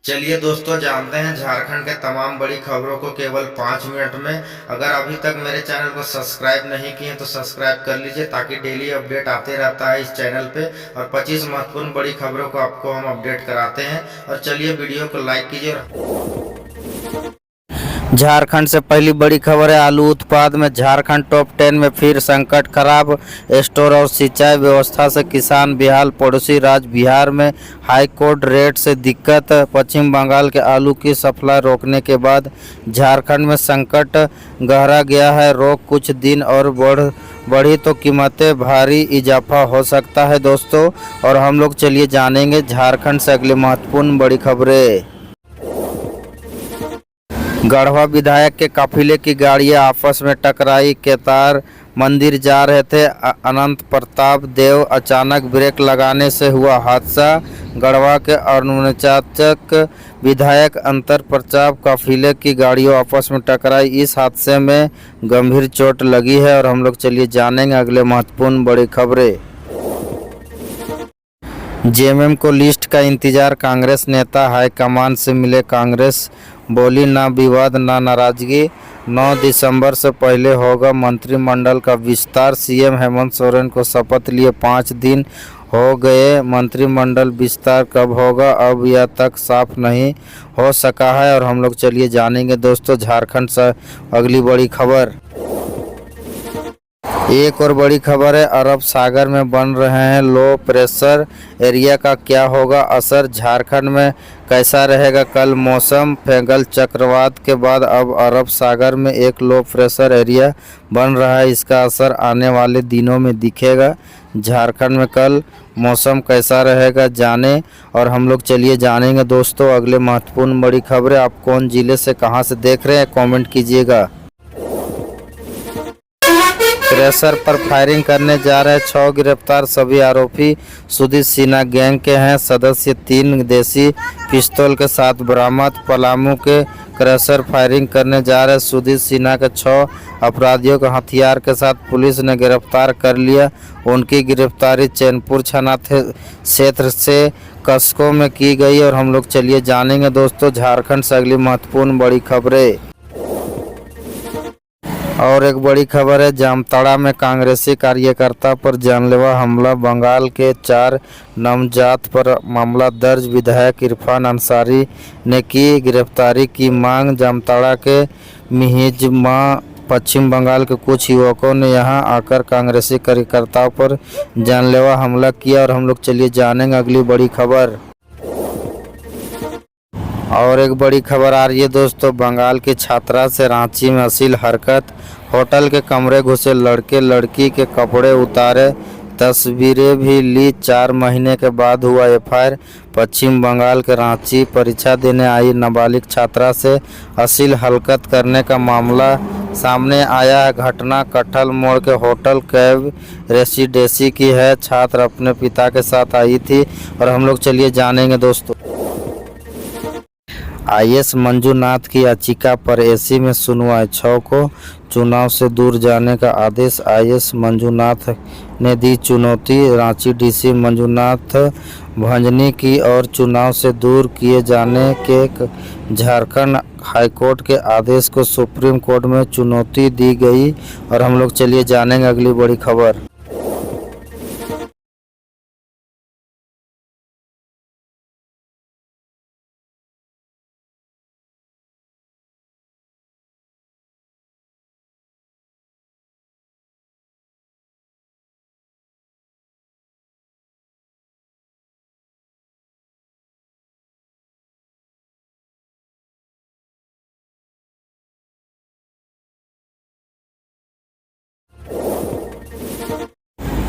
चलिए दोस्तों, जानते हैं झारखंड के तमाम बड़ी खबरों को केवल 5 मिनट में। अगर अभी तक मेरे चैनल को सब्सक्राइब नहीं किए तो सब्सक्राइब कर लीजिए, ताकि डेली अपडेट आते रहता है इस चैनल पे। और 25 महत्वपूर्ण बड़ी खबरों को आपको हम अपडेट कराते हैं। और चलिए वीडियो को लाइक कीजिए। झारखंड से पहली बड़ी खबर है। आलू उत्पाद में झारखंड टॉप 10 में फिर संकट। खराब स्टोर और सिंचाई व्यवस्था से किसान बेहाल। पड़ोसी राज्य बिहार में हाई कोर्ट रेट से दिक्कत। पश्चिम बंगाल के आलू की सप्लाई रोकने के बाद झारखंड में संकट गहरा गया है। रोक कुछ दिन और बढ़ी तो कीमतें भारी इजाफा हो सकता है दोस्तों। और हम लोग चलिए जानेंगे झारखंड से अगले महत्वपूर्ण बड़ी खबरें। गढ़वा विधायक के काफिले की गाड़ियां आपस में टकराई। केदार मंदिर जा रहे थे अनंत प्रताप देव, अचानक ब्रेक लगाने से हुआ हादसा। गढ़वा के अरुणाचक विधायक अंतर प्रताप काफिले की गाड़ियों आपस में टकराई। इस हादसे में गंभीर चोट लगी है। और हम लोग चलिए जानेंगे अगले महत्वपूर्ण बड़ी खबरें। जेएमएम को लिस्ट का इंतजार। कांग्रेस नेता हाईकमान से मिले। कांग्रेस बोली ना विवाद ना नाराजगी। 9 दिसंबर से पहले होगा मंत्रिमंडल का विस्तार। सीएम हेमंत सोरेन को शपथ लिए 5 दिन हो गए। मंत्रिमंडल विस्तार कब होगा अब यह तक साफ नहीं हो सका है। और हम लोग चलिए जानेंगे दोस्तों झारखंड से अगली बड़ी खबर। एक और बड़ी खबर है। अरब सागर में बन रहे हैं लो प्रेशर एरिया का क्या होगा असर। झारखंड में कैसा रहेगा कल मौसम। फेंगल चक्रवात के बाद अब अरब सागर में एक लो प्रेशर एरिया बन रहा है। इसका असर आने वाले दिनों में दिखेगा। झारखंड में कल मौसम कैसा रहेगा जाने। और हम लोग चलिए जानेंगे दोस्तों अगले महत्वपूर्ण बड़ी खबरें। आप कौन जिले से कहां से देख रहे हैं कमेंट कीजिएगा। क्रेशर पर फायरिंग करने जा रहे 6 गिरफ्तार। सभी आरोपी सुदीप सिन्हा गैंग के हैं सदस्य। 3 देसी पिस्तौल के साथ बरामद। पलामू के क्रेशर फायरिंग करने जा रहे सुदीप सिन्हा के 6 अपराधियों को हथियार के साथ पुलिस ने गिरफ्तार कर लिया। उनकी गिरफ्तारी चैनपुर थाना क्षेत्र से कस्को में की गई। और हम लोग चलिए जानेंगे दोस्तों झारखंड से अगली महत्वपूर्ण बड़ी खबरें। और एक बड़ी खबर है। जामताड़ा में कांग्रेसी कार्यकर्ता पर जानलेवा हमला। बंगाल के 4 नवजात पर मामला दर्ज। विधायक इरफान अंसारी ने की गिरफ्तारी की मांग। जामताड़ा के मिहिजमा पश्चिम बंगाल के कुछ युवकों ने यहां आकर कांग्रेसी कार्यकर्ताओं पर जानलेवा हमला किया। और हम लोग चलिए जानेंगे अगली बड़ी खबर। और एक बड़ी खबर आ रही है दोस्तों। बंगाल की छात्रा से रांची में अश्लील हरकत। होटल के कमरे घुसे लड़के, लड़की के कपड़े उतारे, तस्वीरें भी ली। 4 महीने के बाद हुआ एफआईआर। पश्चिम बंगाल के रांची परीक्षा देने आई नाबालिग छात्रा से अश्लील हरकत करने का मामला सामने आया है। घटना कटहल मोड़ के होटल कैब रेसिडेंसी की है। छात्र अपने पिता के साथ आई थी। और हम लोग चलिए जानेंगे दोस्तों। आईएएस मंजूनाथ की याचिका पर एसी में सुनवाई। 6 को चुनाव से दूर जाने का आदेश। आईएएस मंजूनाथ ने दी चुनौती। रांची डीसी मंजूनाथ भंजनी की और चुनाव से दूर किए जाने के झारखंड हाईकोर्ट के आदेश को सुप्रीम कोर्ट में चुनौती दी गई। और हम लोग चलिए जानेंगे अगली बड़ी खबर।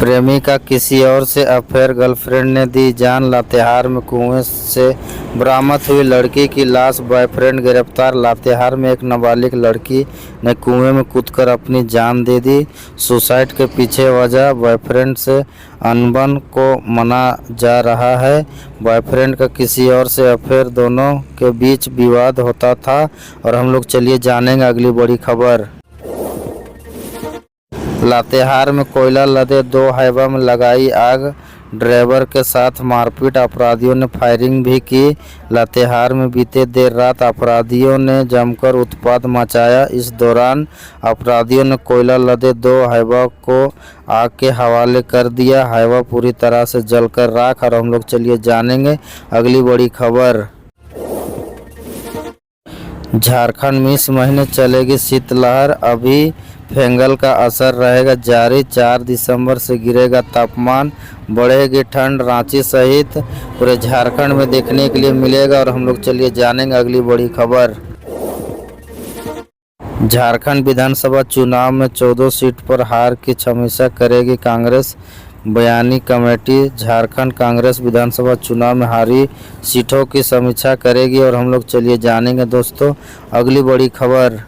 प्रेमिका किसी और से अफेयर। गर्लफ्रेंड ने दी जान। लातेहार में कुएं से बरामद हुई लड़की की लाश। बॉयफ्रेंड गिरफ्तार। लातेहार में एक नाबालिग लड़की ने कुएं में कूदकर अपनी जान दे दी। सुसाइड के पीछे वजह बॉयफ्रेंड से अनबन को माना जा रहा है। बॉयफ्रेंड का किसी और से अफेयर, दोनों के बीच विवाद होता था। और हम लोग चलिए जानेंगे अगली बड़ी खबर। लातेहार में कोयला लदे 2 हाईवा में लगाई आग। ड्राइवर के साथ मारपीट, अपराधियों ने फायरिंग भी की। लातेहार में बीते देर रात अपराधियों ने जमकर उत्पात मचाया। इस दौरान अपराधियों ने कोयला लदे 2 हाइवा को आग के हवाले कर दिया। हाइवा पूरी तरह से जलकर राख। और हम लोग चलिए जानेंगे अगली बड़ी खबर। झारखंड में इस महीने चलेगी शीतलहर, अभी फेंगल का असर रहेगा जारी। 4 दिसंबर से गिरेगा तापमान, बढ़ेगी ठंड। रांची सहित पूरे झारखंड में देखने के लिए मिलेगा। और हम लोग चलिए जानेंगे अगली बड़ी खबर। झारखंड विधानसभा चुनाव में 14 सीट पर हार की समीक्षा करेगी कांग्रेस। बयानी कमेटी झारखंड कांग्रेस विधानसभा चुनाव में हारी सीटों की समीक्षा करेगी। और हम लोग चलिए जानेंगे दोस्तों अगली बड़ी खबर।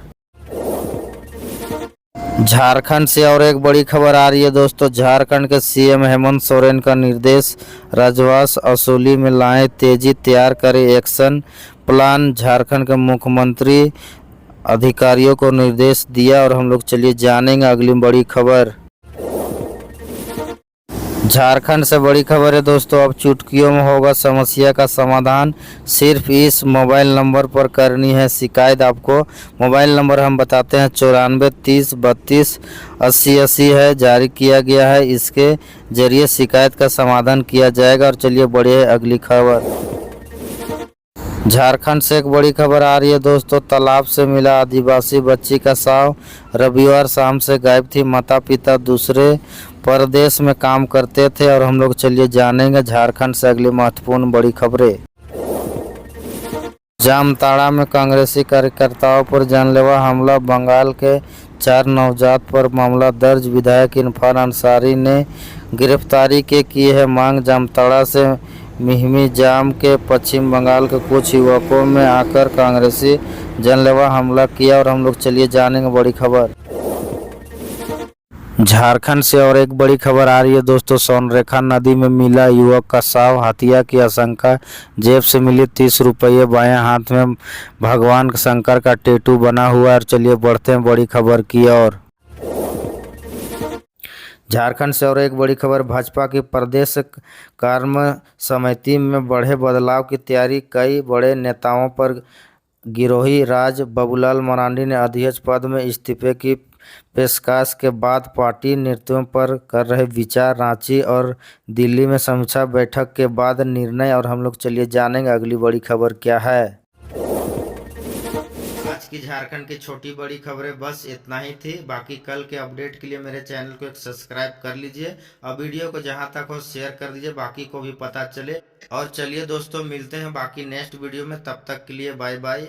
झारखंड से और एक बड़ी खबर आ रही है दोस्तों। झारखंड के सीएम हेमंत सोरेन का निर्देश, राजस्व वसूली में लाएं तेजी, तैयार करें एक्शन प्लान। झारखंड के मुख्यमंत्री अधिकारियों को निर्देश दिया। और हम लोग चलिए जानेंगे अगली बड़ी खबर। झारखंड से बड़ी खबर है दोस्तों, अब चुटकियों में होगा समस्या का समाधान। सिर्फ इस मोबाइल नंबर पर करनी है शिकायत। आपको मोबाइल नंबर हम बताते हैं 94 30 32 80 80 है, जारी किया गया है। इसके जरिए शिकायत का समाधान किया जाएगा। और चलिए बढ़िए अगली खबर। झारखंड से एक बड़ी खबर आ रही है दोस्तों, तालाब से मिला आदिवासी बच्ची का शव। रविवार शाम से गायब थी। माता पिता दूसरे प्रदेश में काम करते थे। और हम लोग चलिए जानेंगे झारखंड से अगली महत्वपूर्ण बड़ी खबरें। जामताड़ा में कांग्रेसी कार्यकर्ताओं पर जानलेवा हमला, बंगाल के 4 नवजात पर मामला दर्ज। विधायक इरफान अंसारी ने गिरफ्तारी के की है मांग। जामताड़ा से मिहिमी जाम के पश्चिम बंगाल के कुछ युवकों में आकर कांग्रेसी जानलेवा हमला किया। और हम लोग चलिए जानेंगे बड़ी खबर। झारखंड से और एक बड़ी खबर आ रही है दोस्तों, सोनरेखा नदी में मिला युवक का शव, हत्या की आशंका। जेब से मिली 30 रुपये, बाएं हाथ में भगवान शंकर का टैटू बना हुआ है। और चलिए बढ़ते हैं बड़ी खबर की ओर। झारखंड से और एक बड़ी खबर, भाजपा की प्रदेश कार्य समिति में बढ़े बदलाव की तैयारी। कई बड़े नेताओं पर गिरोही राज। बाबूलाल मरांडी ने अध्यक्ष पद में इस्तीफे की पेशकश के बाद पार्टी नेतृत्व पर कर रहे विचार। रांची और दिल्ली में समीक्षा बैठक के बाद निर्णय। और हम लोग चलिए जानेंगे अगली बड़ी खबर क्या है। आज की झारखंड की छोटी बड़ी खबरें बस इतना ही थी। बाकी कल के अपडेट के लिए मेरे चैनल को एक सब्सक्राइब कर लीजिए और वीडियो को जहां तक हो शेयर कर दीजिए, बाकी को भी पता चले। और चलिए दोस्तों मिलते हैं बाकी नेक्स्ट वीडियो में, तब तक के लिए बाय बाय।